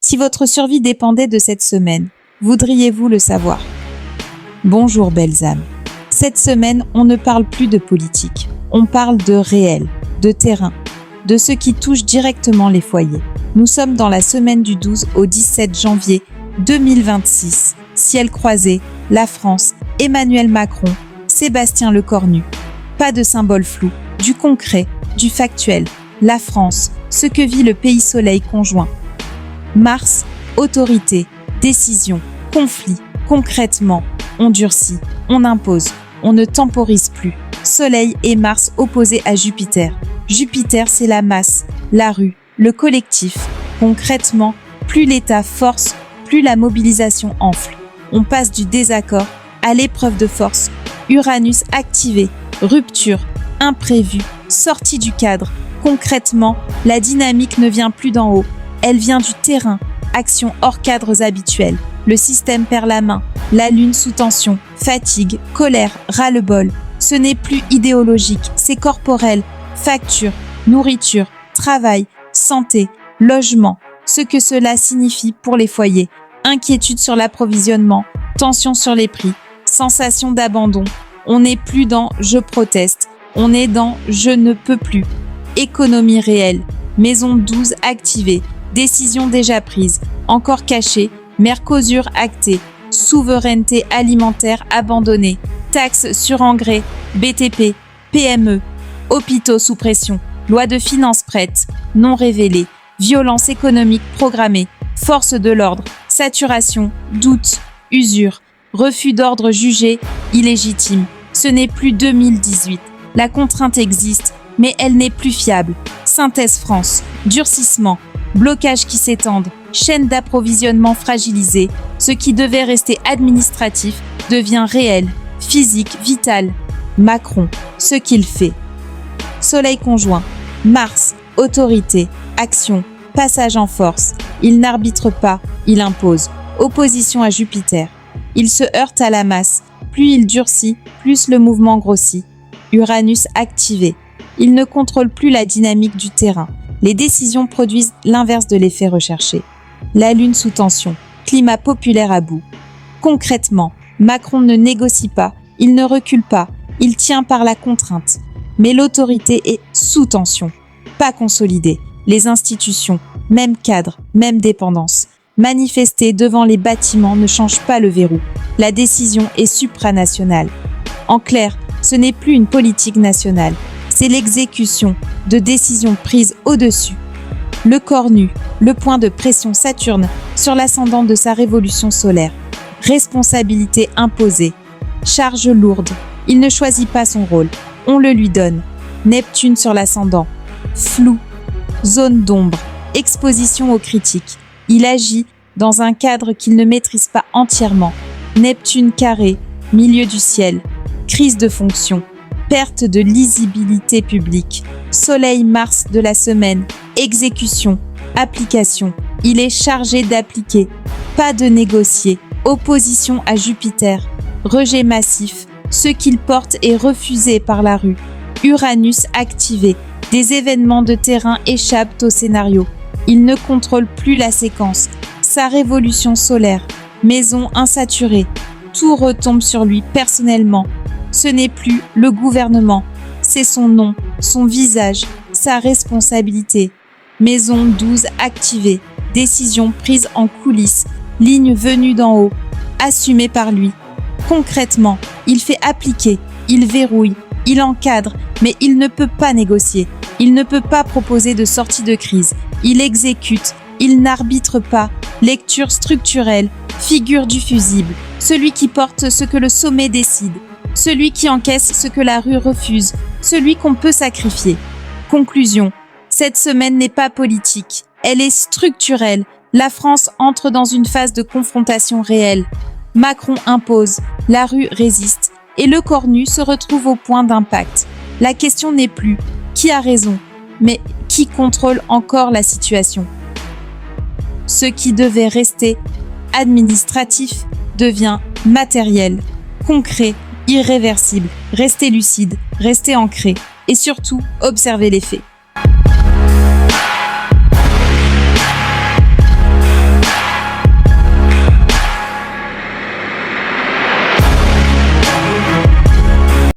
Si votre survie dépendait de cette semaine, voudriez-vous le savoir? Bonjour belles âmes. Cette semaine, on ne parle plus de politique. On parle de réel, de terrain, de ce qui touche directement les foyers. Nous sommes dans la semaine du 12 au 17 janvier 2026. Ciel croisé, la France, Emmanuel Macron, Sébastien Lecornu. Pas de symboles flous, du concret, du factuel. La France, ce que vit le pays soleil conjoint. Mars, autorité, décision, conflit. Concrètement, on durcit, on impose, on ne temporise plus. Soleil et Mars opposés à Jupiter. Jupiter, c'est la masse, la rue, le collectif. Concrètement, plus l'État force, plus la mobilisation enfle. On passe du désaccord à l'épreuve de force. Uranus activé, rupture, imprévu, sortie du cadre. Concrètement, la dynamique ne vient plus d'en haut, elle vient du terrain. Action hors cadres habituels. Le système perd la main. La lune sous tension, fatigue, colère, ras-le-bol. Ce n'est plus idéologique, c'est corporel. Facture, nourriture, travail, santé, logement. Ce que cela signifie pour les foyers. Inquiétude sur l'approvisionnement, tension sur les prix, sensation d'abandon. On n'est plus dans « je proteste », on est dans « je ne peux plus ». Économie réelle, maison 12 activée, décision déjà prise, encore cachée, Mercosur acté, souveraineté alimentaire abandonnée, taxes sur engrais, BTP, PME, hôpitaux sous pression, loi de finances prête, non révélée, violence économique programmée, force de l'ordre, saturation, doute, usure, refus d'ordre jugé illégitime. Ce n'est plus 2018. La contrainte existe, mais elle n'est plus fiable. Synthèse France, durcissement, blocage qui s'étendent, chaîne d'approvisionnement fragilisée. Ce qui devait rester administratif devient réel, physique, vital. Macron, ce qu'il fait. Soleil conjoint, Mars, autorité, action, passage en force. Il n'arbitre pas, il impose. Opposition à Jupiter. Il se heurte à la masse. Plus il durcit, plus le mouvement grossit. Uranus activé. Il ne contrôle plus la dynamique du terrain. Les décisions produisent l'inverse de l'effet recherché. La lune sous tension. Climat populaire à bout. Concrètement, Macron ne négocie pas, il ne recule pas, il tient par la contrainte. Mais l'autorité est sous tension, pas consolidée. Les institutions, même cadre, même dépendance. Manifester devant les bâtiments ne change pas le verrou. La décision est supranationale. En clair, ce n'est plus une politique nationale, c'est l'exécution de décisions prises au-dessus. Le corps nu, le point de pression Saturne sur l'ascendant de sa révolution solaire. Responsabilité imposée. Charge lourde. Il ne choisit pas son rôle, on le lui donne. Neptune sur l'ascendant. Flou. Zone d'ombre. Exposition aux critiques. Il agit dans un cadre qu'il ne maîtrise pas entièrement. Neptune carré, milieu du ciel. Crise de fonction. Perte de lisibilité publique. Soleil-Mars de la semaine. Exécution. Application. Il est chargé d'appliquer. Pas de négocier. Opposition à Jupiter. Rejet massif. Ce qu'il porte est refusé par la rue. Uranus activé. Des événements de terrain échappent au scénario. Il ne contrôle plus la séquence. Sa révolution solaire. Maison insaturée. Tout retombe sur lui personnellement. Ce n'est plus le gouvernement. C'est son nom, son visage, sa responsabilité. Maison 12 activée. Décision prise en coulisses. Ligne venue d'en haut. Assumée par lui. Concrètement, il fait appliquer, il verrouille, il encadre, mais il ne peut pas négocier. Il ne peut pas proposer de sortie de crise. Il exécute, il n'arbitre pas. Lecture structurelle, figure du fusible. Celui qui porte ce que le sommet décide. Celui qui encaisse ce que la rue refuse. Celui qu'on peut sacrifier. Conclusion. Cette semaine n'est pas politique. Elle est structurelle. La France entre dans une phase de confrontation réelle. Macron impose, la rue résiste, et le corps nu se retrouve au point d'impact. La question n'est plus qui a raison, mais qui contrôle encore la situation. Ce qui devait rester administratif devient matériel, concret, irréversible. Restez lucide, restez ancré, et surtout, observez les faits.